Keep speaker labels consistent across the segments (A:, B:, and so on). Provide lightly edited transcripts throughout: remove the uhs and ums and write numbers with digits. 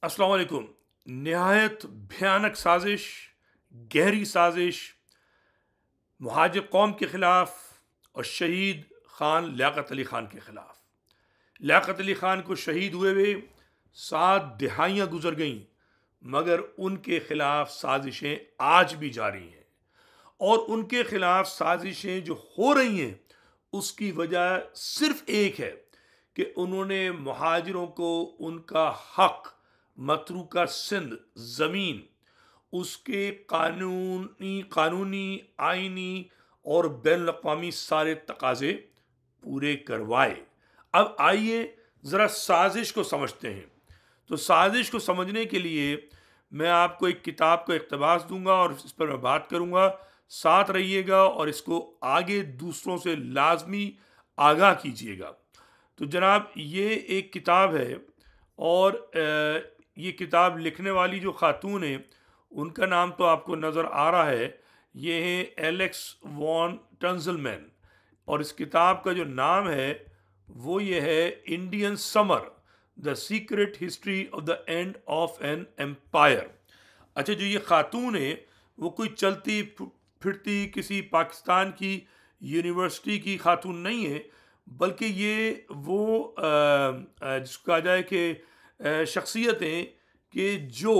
A: अस्सलाम वालेकुम। नहायत भयानक साजिश, गहरी साजिश, मुहाजिर कौम के ख़िलाफ़ और शहीद खान लियाकत अली ख़ान के ख़िलाफ़। लियाकत अली ख़ान को शहीद हुए 7 दिहाइयाँ गुजर गईं, मगर उनके ख़िलाफ़ साजिशें आज भी जारी हैं। और उनके ख़िलाफ़ साजिशें जो हो रही हैं, उसकी वजह सिर्फ़ एक है कि उन्होंने मुहाजिरों को उनका हक़, मतरूका सिंध ज़मीन, उसके कानूनी, आइनी और बैनुल-अक़वामी सारे तकाज़े पूरे करवाए। अब आइए ज़रा साज़िश को समझते हैं। तो साज़िश को समझने के लिए मैं आपको एक किताब का इक़्तिबास दूँगा और इस पर मैं बात करूँगा। साथ रहिएगा और इसको आगे दूसरों से लाज़मी आगाह कीजिएगा। तो जनाब, ये एक किताब है और ये किताब लिखने वाली जो ख़ातून है, उनका नाम तो आपको नज़र आ रहा है। ये हैं एलेक्स वॉन टंज़लमैन और इस किताब का जो नाम है वो ये है Indian summer, the secret history of the end of an empire. अच्छा, जो ये खातून है वो कोई चलती फिरती किसी पाकिस्तान की यूनिवर्सिटी की खातून नहीं है, बल्कि ये वो जिसको कहा जाए कि शख्सियत हैं कि जो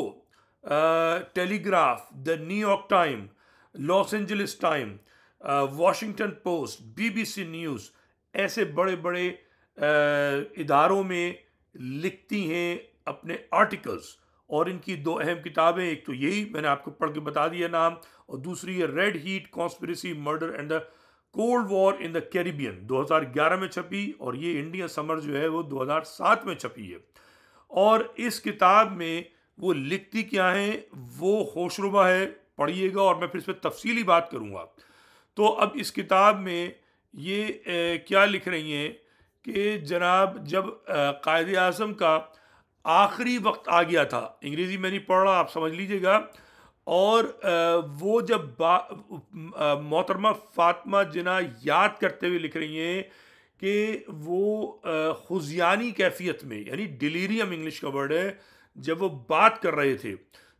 A: telegraph, the New York time, Los Angeles time, Washington post, BBC news, ऐसे बड़े बड़े इदारों में लिखती हैं अपने आर्टिकल्स। और इनकी 2 अहम किताबें, एक तो यही मैंने आपको पढ़ के बता दिया नाम, और दूसरी है red heat, conspiracy, murder and the cold war in the Caribbean, 2011 में छपी। और ये इंडियन समर जो है वो 2007 में छपी है। और इस किताब में वो लिखती क्या है वो होशरुबा है, पढ़िएगा और मैं फिर इस पर तफसीली बात करूँगा। तो अब इस किताब में ये क्या लिख रही हैं कि जनाब, जब कायद आज़म का आखिरी वक्त आ गया था, अंग्रेज़ी में नहीं पढ़ रहा, आप समझ लीजिएगा। और वो जब मोहतरमा फ़ातिमा जिन्ना याद करते हुए लिख रही हैं कि वो खुजियानी कैफियत में, यानी डिलीरियम इंग्लिश का वर्ड है, जब वो बात कर रहे थे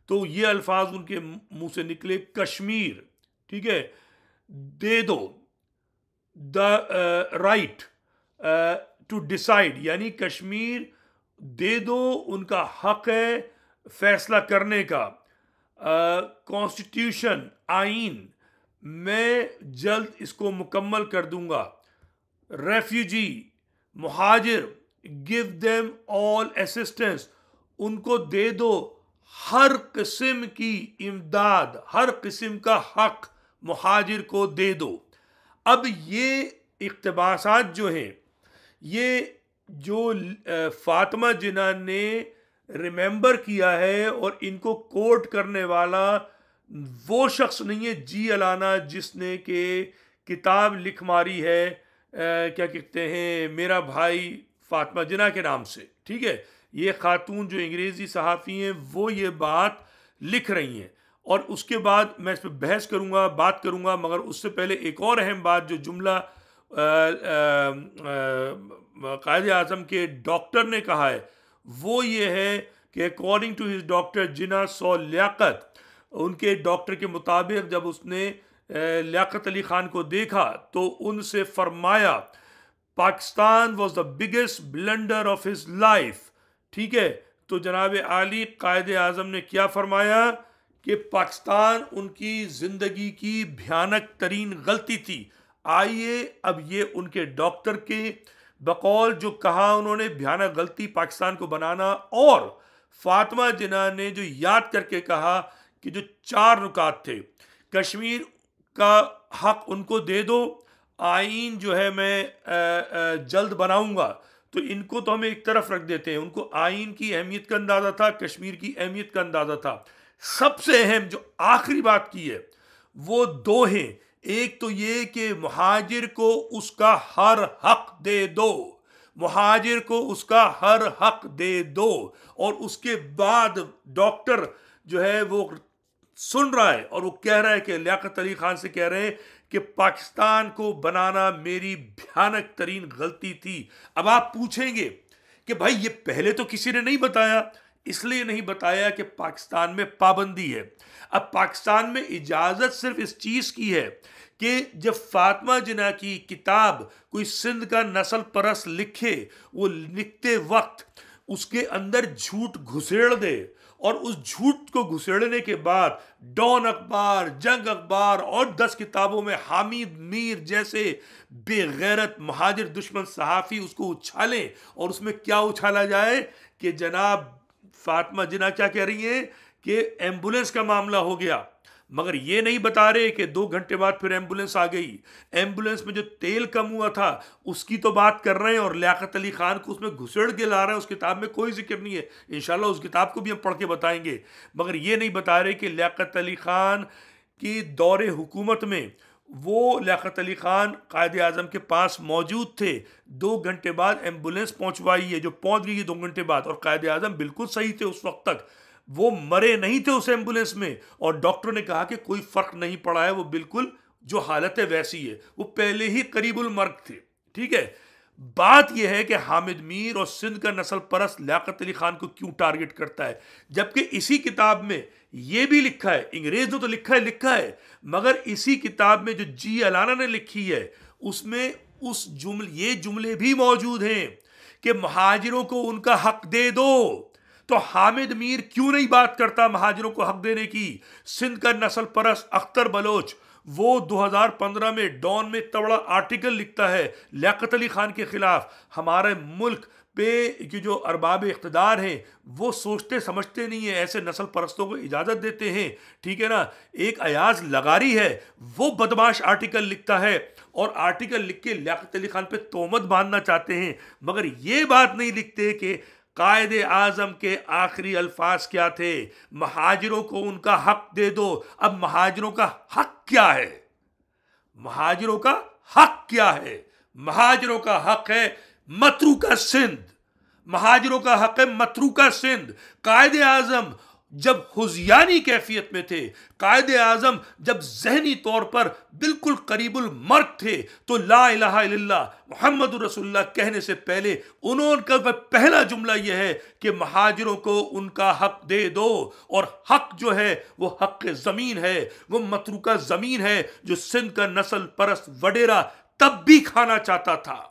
A: तो ये अल्फाज उनके मुंह से निकले, कश्मीर, ठीक है, दे दो, द राइट टू डिसाइड, यानी कश्मीर दे दो, उनका हक है फैसला करने का। कॉन्स्टिट्यूशन, आइन, मैं जल्द इसको मुकम्मल कर दूंगा। Refugee, मुहाजिर, give them all assistance, उनको दे दो हर किस्म की इमदाद, हर किस्म का हक मुहाजिर को दे दो। अब ये इक़्तिबासात जो हैं, ये जो फातिमा जिन्ना ने रिमेंबर किया है, और इनको कोट करने वाला वो शख्स नहीं है जी अलाना जिसने के किताब लिख मारी है, क्या कहते हैं, मेरा भाई फातिमा जिन्ना के नाम से, ठीक है। ये खातून जो अंग्रेज़ी सहाफ़ी हैं वो ये बात लिख रही हैं, और उसके बाद मैं इस पर बहस करूँगा, बात करूँगा। मगर उससे पहले एक और अहम बात, जो जुमला कायद आज़म के डॉक्टर ने कहा है वो ये है कि according to his doctor Jinnah saw Liaquat, उनके डॉक्टर के मुताबिक जब उसने लियाकत अली ख़ान को देखा तो उनसे फरमाया Pakistan was the biggest blunder of his life, ठीक है। तो जनाब आली कायद आज़म ने क्या फरमाया कि पाकिस्तान उनकी ज़िंदगी की भयानक तरीन गलती थी। आइए अब ये उनके डॉक्टर के बकौल जो कहा उन्होंने, भयानक गलती पाकिस्तान को बनाना, और फातिमा जिन्ना ने जो याद करके कहा कि जो 4 नुकात थे, कश्मीर का हक उनको दे दो, आइन जो है मैं जल्द बनाऊंगा। तो इनको तो हमें एक तरफ रख देते हैं, उनको आइन की अहमियत का अंदाज़ा था, कश्मीर की अहमियत का अंदाज़ा था। सबसे अहम जो आखिरी बात की है वो 2 हैं। एक तो ये कि मुहाजिर को उसका हर हक दे दो, मुहाजिर को उसका हर हक दे दो। और उसके बाद डॉक्टर जो है वो सुन रहा है और वो कह रहा है कि लियाकत अली खान से कह रहे हैं कि पाकिस्तान को बनाना मेरी भयानक तरीन गलती थी। अब आप पूछेंगे कि भाई ये पहले तो किसी ने नहीं बताया, इसलिए नहीं बताया कि पाकिस्तान में पाबंदी है। अब पाकिस्तान में इजाज़त सिर्फ इस चीज़ की है कि जब फातिमा जिन्ना की किताब कोई सिंध का नस्ल परस्त लिखे, वो लिखते वक्त उसके अंदर झूठ घुसेड़ दे और उस झूठ को घुसेड़ने के बाद डॉन अखबार, जंग अखबार और 10 किताबों में हामिद मीर जैसे बेगैरत महाजिर दुश्मन सहाफ़ी उसको उछालें और उसमें क्या उछाला जाए कि जनाब फातिमा जिन्ना क्या कह रही हैं कि एम्बुलेंस का मामला हो गया, मगर ये नहीं बता रहे कि 2 घंटे बाद फिर एम्बुलेंस आ गई। एम्बुलेंस में जो तेल कम हुआ था उसकी तो बात कर रहे हैं और लियाकत अली खान को उसमें घुसेड़ के ला रहे हैं। उस किताब में कोई जिक्र नहीं है। इंशाल्लाह उस किताब को भी हम पढ़ के बताएंगे। मगर ये नहीं बता रहे कि लियाकत अली खान की दौरे हुकूमत में वो लियाकत अली खान कायद आज़म के पास मौजूद थे। 2 घंटे बाद एम्बुलेंस पहुंचवाई है, जो पहुंच गई 2 घंटे बाद, और कायद आज़म बिल्कुल सही थे उस वक्त तक, वो मरे नहीं थे उस एम्बुलेंस में। और डॉक्टर ने कहा कि कोई फर्क नहीं पड़ा है, वो बिल्कुल जो हालत है वैसी है, वो पहले ही करीबुल मर्ग थे। ठीक है, बात यह है कि हामिद मीर और सिंध का नस्ल परस्त लियाकत अली खान को क्यों टारगेट करता है, जबकि इसी किताब में यह भी लिखा है, अंग्रेज ने तो लिखा है, मगर इसी किताब में जो जी अलाना ने लिखी है उसमें ये जुमले भी मौजूद हैं कि महाजिरों को उनका हक दे दो। तो हामिद मीर क्यों नहीं बात करता महाजिरों को हक देने की? सिंध का नस्ल परस्त अख्तर बलोच वो 2015 में डॉन में तगड़ा आर्टिकल लिखता है लियाकत अली खान के खिलाफ। हमारे मुल्क पे कि जो अरबाब इख्तिदार हैं वो सोचते समझते नहीं है, ऐसे नस्ल परस्तों को इजाज़त देते हैं। ठीक है ना, एक अयाज लगारी है, वो बदमाश आर्टिकल लिखता है और आर्टिकल लिख के लियाकत अली खान पे तोहमत बांधना चाहते हैं, मगर ये बात नहीं लिखते कि कायद आज़म के आखिरी अल्फाज क्या थे, महाजिरों को उनका हक दे दो। अब महाजिरों का हक क्या है? महाजिरों का हक क्या है? महाजिरों का हक है मतरूका सिंध। महाजिरों का हक है मतरूका सिंध। कायद आज़म जब हुज़ियानी कैफियत में थे, कायद आज़म जब जहनी तौर पर बिल्कुल करीबुल मर्ग थे, तो ला इलाहा इल्लल्लाह मुहम्मदुर रसूलुल्लाह कहने से पहले उन्होंने पहला जुमला यह है कि महाजिरों को उनका हक दे दो। और हक जो है वो हक ज़मीन है, वो मतरूका ज़मीन है जो सिंध का नस्ल परस्त वडेरा तब भी खाना चाहता था,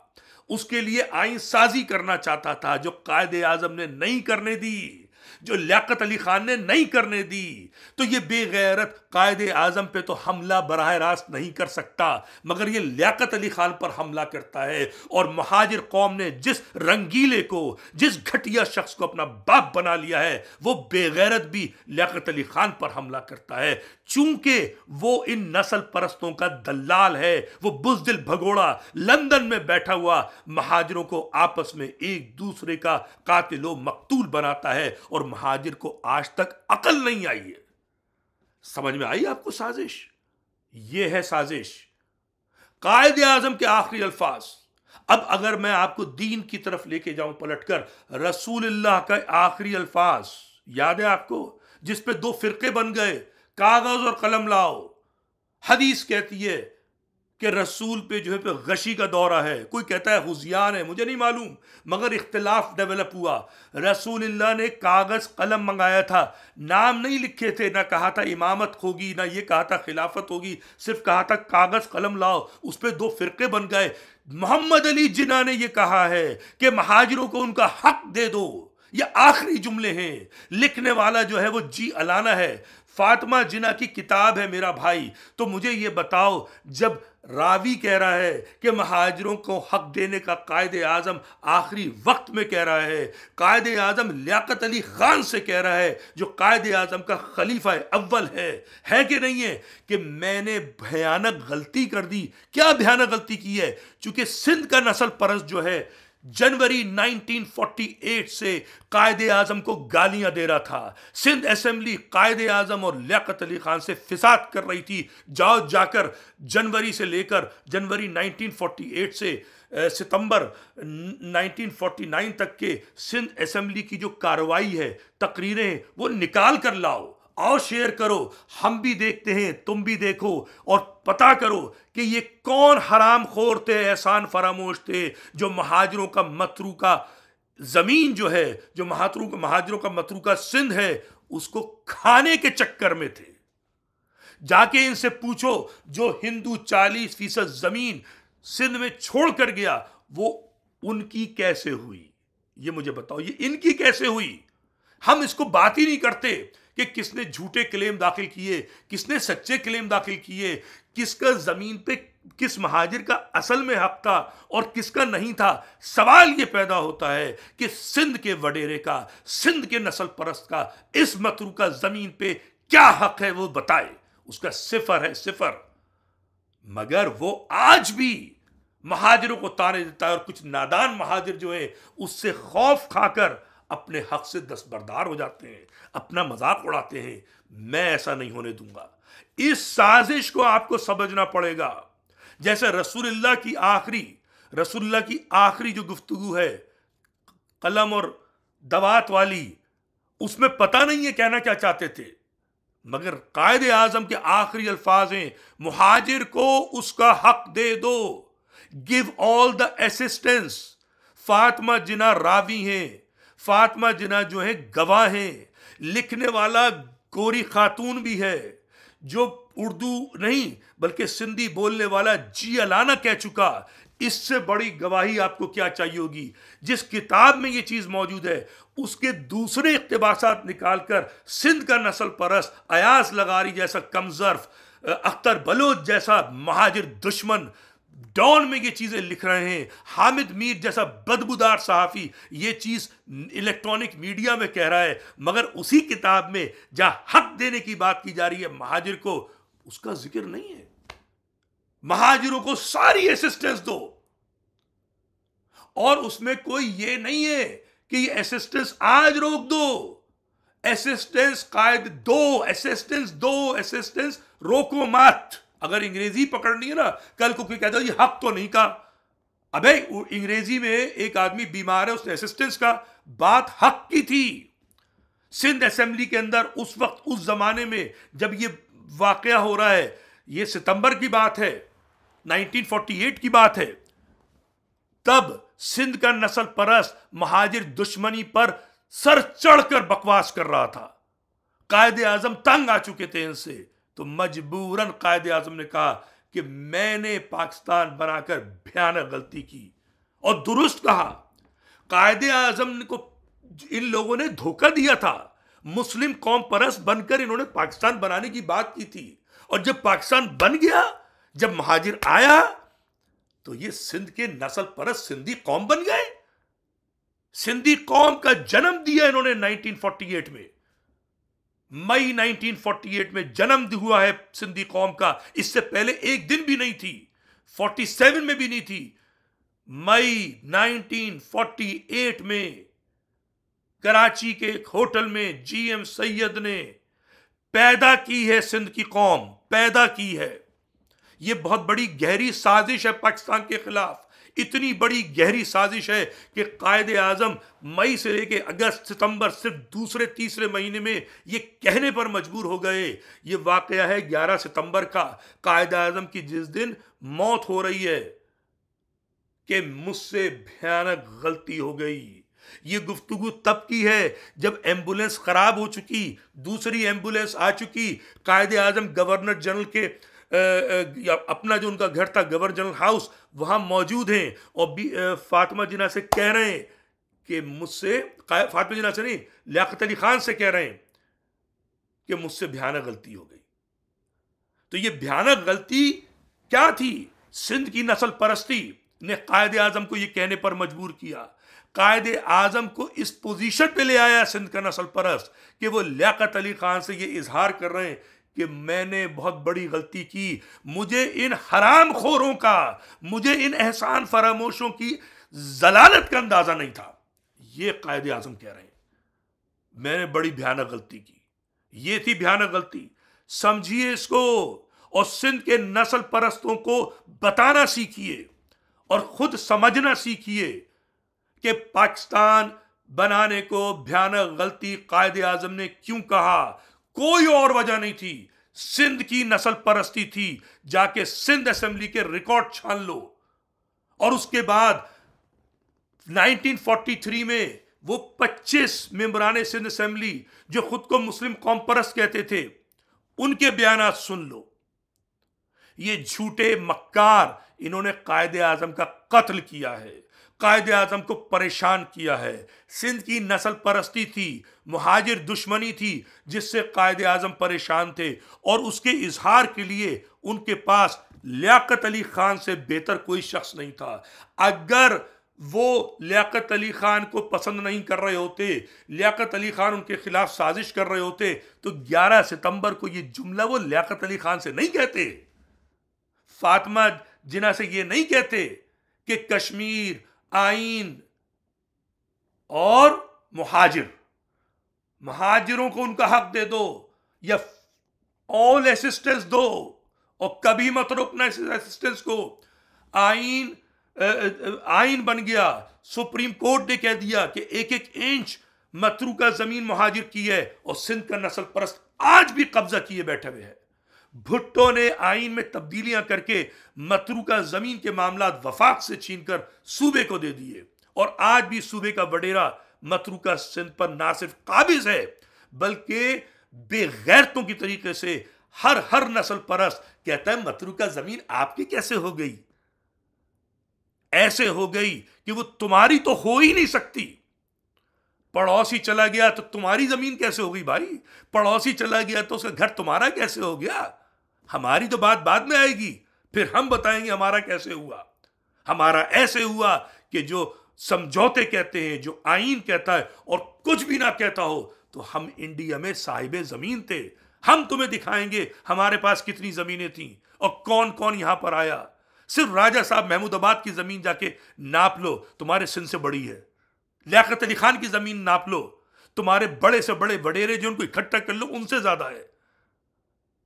A: उसके लिए आइन साजी करना चाहता था, जो कायद आज़म ने नहीं करने दी, जो लियाकत अली खान ने नहीं करने दी। तो ये बेगैरत कायद आज़म पे तो हमला बराह रास्त नहीं कर सकता, मगर ये लियाकत अली खान पर हमला करता है। और महाजिर कौम ने जिस रंगीले को, जिस घटिया शख्स को अपना बाप बना लिया है, वो बेगैरत भी लियाकत अली खान पर हमला करता है, चूंकि वो इन नस्ल परस्तों का दलाल है। वो बुज़दिल भगोड़ा लंदन में बैठा हुआ महाजिरों को आपस में एक दूसरे का कातिलो मकतूल बनाता है, और महाजिर को आज तक अकल नहीं आई है। समझ में आई आपको साजिश? ये है साजिश। कायद आज़म के आखिरी अल्फाज। अब अगर मैं आपको दीन की तरफ लेके जाऊं पलटकर, रसूलुल्लाह का आखिरी अल्फाज याद है आपको, जिस पे 2 फिरके बन गए, कागज और कलम लाओ। हदीस कहती है कि रसूल पे जो है पे गशी का दौरा है, कोई कहता है हुज़ियान है, मुझे नहीं मालूम, मगर इख्तिलाफ डेवलप हुआ। रसूलुल्लाह ने कागज कलम मंगाया था, नाम नहीं लिखे थे, ना कहा था इमामत होगी, ना ये कहा था खिलाफत होगी, सिर्फ कहा था कागज कलम लाओ। उस पर 2 फिरके बन गए। मोहम्मद अली जिन्ना ने यह कहा है कि महाजिरों को उनका हक दे दो। ये आखिरी जुमले हैं। लिखने वाला जो है वो जी अलाना है, फातिमा जिन्ना की किताब है मेरा भाई। तो मुझे ये बताओ, जब रावी कह रहा है कि महाजिरों को हक देने का कायद आज़म आखिरी वक्त में कह रहा है, कायद आज़म लियाकत अली खान से कह रहा है जो कायद आज़म का खलीफा अव्वल है कि नहीं है, कि मैंने भयानक गलती कर दी। क्या भयानक गलती की है? चूंकि सिंध का नस्ल परस्त जो है जनवरी 1948 से कायद आज़म को गालियां दे रहा था। सिंध असेंबली कायद आज़म और लियाकत अली खान से फिसाद कर रही थी। जाकर जनवरी से लेकर जनवरी 1948 से सितंबर 1949 तक के सिंध असेंबली की जो कार्रवाई है, तकरीरें, वो निकाल कर लाओ, आओ शेयर करो, हम भी देखते हैं, तुम भी देखो, और पता करो कि ये कौन हराम खोर थे, एहसान फरामोश थे, जो महाजिरों का मतरूका जमीन जो है, जो महाजरों का मतरूका सिंध है, उसको खाने के चक्कर में थे। जाके इनसे पूछो, जो हिंदू 40% जमीन सिंध में छोड़ कर गया, वो उनकी कैसे हुई? ये मुझे बताओ, ये इनकी कैसे हुई? हम इसको बात ही नहीं करते कि किसने झूठे क्लेम दाखिल किए, किसने सच्चे क्लेम दाखिल किए, किसका जमीन पे किस महाजिर का असल में हक था और किसका नहीं था। सवाल यह पैदा होता है कि सिंध के वडेरे का, सिंध के नस्ल परस्त का इस मतरूका जमीन पे क्या हक है, वो बताए। उसका सिफर है, सिफर। मगर वो आज भी महाजिरों को ताने देता है, और कुछ नादान महाजिर जो है उससे खौफ खाकर अपने हक से दस्तबरदार हो जाते हैं, अपना मजाक उड़ाते हैं। मैं ऐसा नहीं होने दूंगा। इस साजिश को आपको समझना पड़ेगा। जैसे रसूलुल्लाह की आखिरी जो गुफ्तगू है कलम और दवात वाली, उसमें पता नहीं है कहना क्या चाहते थे, मगर कायदे आजम के आखिरी अल्फाज हैं, मुहाजिर को उसका हक दे दो, give all the assistance. Fatima Jinnah रावी हैं, फातिमा जिना जो है गवाह हैं, लिखने वाला गोरी खातून भी है, जो उर्दू नहीं बल्कि सिंधी बोलने वाला जी अलाना कह चुका। इससे बड़ी गवाही आपको क्या चाहिए होगी? जिस किताब में ये चीज मौजूद है, उसके दूसरे इक्तबासात निकालकर सिंध का नस्ल परस्त अयाज लगारी जैसा कमजर्फ, अख्तर बलोच जैसा महाजिर दुश्मन डॉन में ये चीजें लिख रहे हैं, हामिद मीर जैसा बदबूदार सहाफी ये चीज इलेक्ट्रॉनिक मीडिया में कह रहा है, मगर उसी किताब में जहां हक देने की बात की जा रही है महाजिर को, उसका जिक्र नहीं है। महाजिरों को सारी असिस्टेंस दो, और उसमें कोई ये नहीं है कि ये असिस्टेंस आज रोक दो। असिस्टेंस असिस्टेंस रोको मत। अगर अंग्रेजी पकड़नी है ना, कल को कोई कहता है ये हक तो नहीं का, अबे अंग्रेजी में एक आदमी बीमार है, उसने असिस्टेंस का, बात हक की थी। सिंध असेंबली के अंदर उस वक्त, उस जमाने में जब ये वाकया हो रहा है, ये सितंबर की बात है, 1948 की बात है, तब सिंध का नस्ल परस्त महाजिर दुश्मनी पर सर चढ़कर बकवास कर रहा था। कायदे आजम तंग आ चुके थे इनसे, तो मजबूरन कायदे आजम ने कहा कि मैंने पाकिस्तान बनाकर भयानक गलती की, और दुरुस्त कहा। कायदे आजम को इन लोगों ने धोखा दिया था। मुस्लिम कौम परस्त बनकर इन्होंने पाकिस्तान बनाने की बात की थी, और जब पाकिस्तान बन गया, जब महाजिर आया, तो ये सिंध के नस्ल परस्त सिंधी कौम बन गए। सिंधी कौम का जन्म दिया इन्होंने 1948 में, मई 1948 में जन्म हुआ है सिंधी कौम का। इससे पहले एक दिन भी नहीं थी, 47 में भी नहीं थी। मई 1948 में कराची के एक होटल में जीएम सैयद ने पैदा की है सिंध की कौम, पैदा की है। यह बहुत बड़ी गहरी साजिश है पाकिस्तान के खिलाफ। इतनी बड़ी गहरी साजिश है कि कायदे आजम मई से लेके अगस्त सितंबर सिर्फ दूसरे तीसरे महीने में ये कहने पर मजबूर हो गए। ये वाकया है 11 सितंबर का, कायदे आजम की जिस दिन मौत हो रही है, कि मुझसे भयानक गलती हो गई। ये गुफ्तगू तब की है जब एम्बुलेंस खराब हो चुकी, दूसरी एम्बुलेंस आ चुकी। कायदे आजम गवर्नर जनरल के अपना जो उनका घर था गवर्नर जनरल हाउस, वहां मौजूद हैं, और फातिमा जिना से कह रहे हैं कि मुझसे, फातिमा जिना से नहीं, लियाकत अली खान से कह रहे हैं कि मुझसे भयानक गलती हो गई। तो ये भयानक गलती क्या थी? सिंध की नस्ल परस्ती ने कायदे आजम को यह कहने पर मजबूर किया। कायदे आजम को इस पोजीशन पे ले आया सिंध का नस्ल परस्त कि वो लियाकत अली खान से ये इजहार कर रहे हैं कि मैंने बहुत बड़ी गलती की, मुझे इन हराम खोरों का, मुझे इन एहसान फरामोशों की जलालत का अंदाजा नहीं था। ये कायदे आजम कह रहे हैं, मैंने बड़ी भयानक गलती की। ये थी भयानक गलती, समझिए इसको, और सिंध के नस्ल परस्तों को बताना सीखिए और खुद समझना सीखिए कि पाकिस्तान बनाने को भयानक गलती कायदे आजम ने क्यों कहा। कोई और वजह नहीं थी, सिंध की नस्ल परस्ती थी। जाके सिंध असेंबली के रिकॉर्ड छान लो, और उसके बाद 1943 में वो 25 मेंबरान सिंध असेंबली जो खुद को मुस्लिम कौम परस्त कहते थे, उनके बयानात सुन लो। ये झूठे मक्कार, इन्होंने कायदे आजम का कत्ल किया है, कायदे आजम को परेशान किया है। सिंध की नस्ल परस्ती थी, मुहाजिर दुश्मनी थी जिससे कायदे आजम परेशान थे, और उसके इजहार के लिए उनके पास लियाकत अली खान से बेहतर कोई शख्स नहीं था। अगर वो लियाकत अली खान को पसंद नहीं कर रहे होते, लियाकत अली खान उनके खिलाफ साजिश कर रहे होते, तो 11 सितंबर को ये जुमला वो लियाकत अली खान से नहीं कहते, फातिमा जिन्ना से ये नहीं कहते कि कश्मीर, आइन और मुहाजिरों को उनका हक दे दो, या ऑल असिस्टेंस दो, और कभी मत रोकना असिस्टेंस को। आइन बन गया, सुप्रीम कोर्ट ने कह दिया कि एक एक इंच मतरूका जमीन मुहाजिर की है, और सिंध का नस्ल परस्त आज भी कब्जा किए बैठे हुए है। भुट्टो ने आइन में तब्दीलियां करके मतरूका जमीन के मामला वफाक से छीनकर सूबे को दे दिए, और आज भी सूबे का वडेरा मतरूका सिंध पर ना सिर्फ काबिज है, बल्कि बेगैरतों की तरीके से हर नस्ल परस्त कहता है मतरूका जमीन आपकी कैसे हो गई। ऐसे हो गई कि वो तुम्हारी तो हो ही नहीं सकती। पड़ोसी चला गया तो तुम्हारी जमीन कैसे हो गई भाई, पड़ोसी चला गया तो उसका घर तुम्हारा कैसे हो गया। हमारी तो बात बाद में आएगी, फिर हम बताएंगे हमारा कैसे हुआ। हमारा ऐसे हुआ कि जो समझौते कहते हैं, जो आईन कहता है, और कुछ भी ना कहता हो, तो हम इंडिया में साहिबे जमीन थे। हम तुम्हें दिखाएंगे हमारे पास कितनी जमीनें थी और कौन कौन यहां पर आया। सिर्फ राजा साहब महमूदाबाद की जमीन जाके नाप लो, तुम्हारे सिंध से बड़ी है। लियाकत अली खान की जमीन नाप लो, तुम्हारे बड़े से बड़े वडेरे जो उनको इकट्ठा कर लो उनसे ज्यादा है।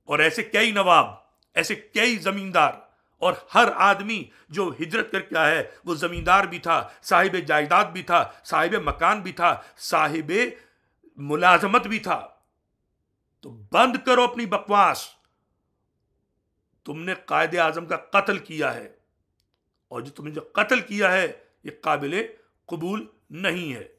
A: और ऐसे कई नवाब, ऐसे कई जमींदार, और हर आदमी जो हिजरत करके आया है वो जमींदार भी था, साहिब जायदाद भी था, साहिब मकान भी था, साहिब मुलाजमत भी था। तो बंद करो अपनी बकवास। तुमने कायदे आजम का कत्ल किया है, और जो तुमने जो कत्ल किया है ये काबिले कबूल नहीं है।